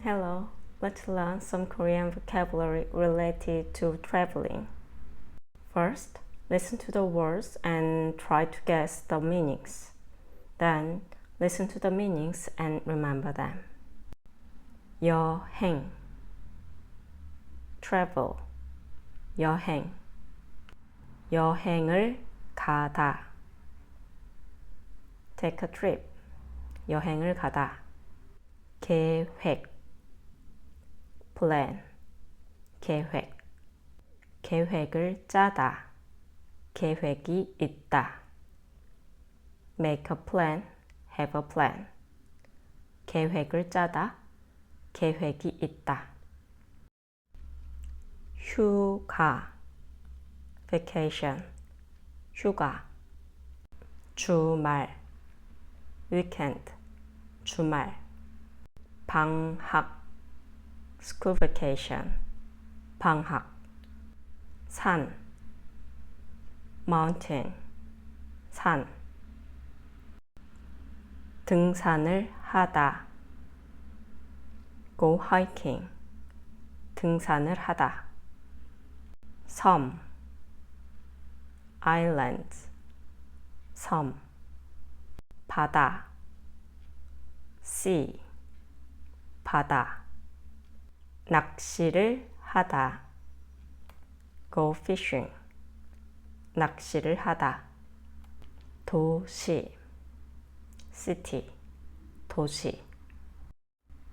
Hello, let's learn some Korean vocabulary related to traveling. First, listen to the words and try to guess the meanings. Then, listen to the meanings and remember them. 여행, travel, 여행, 여행을 가다, take a trip, 여행을 가다, 계획, plan, 계획, 계획을 짜다, 계획이 있다, make a plan, have a plan, 계획을 짜다, 계획이 있다. 휴가, vacation, 휴가, 주말, weekend, 주말, 방학, school vacation, 방학, 산, mountain, 산, 등산을 하다, go hiking, 등산을 하다, 섬, islands, 섬, 바다, sea, 바다, 낚시를 하다, go fishing, 낚시를 하다, 도시, city, 도시,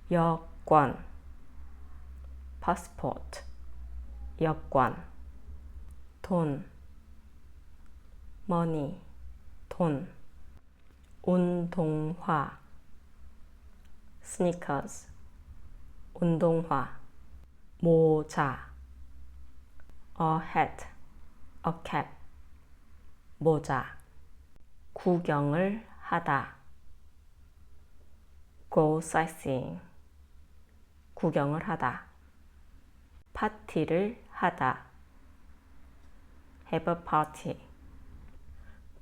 여권, passport, 여권, 돈, money, 돈, 운동화, sneakers, 운동화, 모자, a hat, a cap, 모자, 구경을 하다, go sightseeing, 구경을 하다, 파티를 하다, have a party,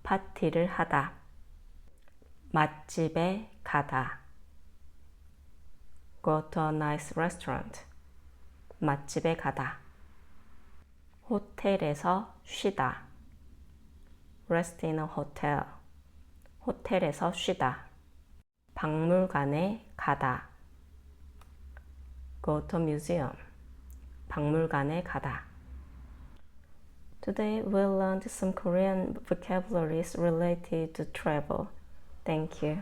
파티를 하다, 맛집에 가다, go to a nice restaurant, 맛집에 가다, 호텔에서 쉬다, rest in a hotel, 호텔에서 쉬다, 박물관에 가다, go to a museum, 박물관에 가다. Today we learned some Korean vocabularies related to travel. Thank you.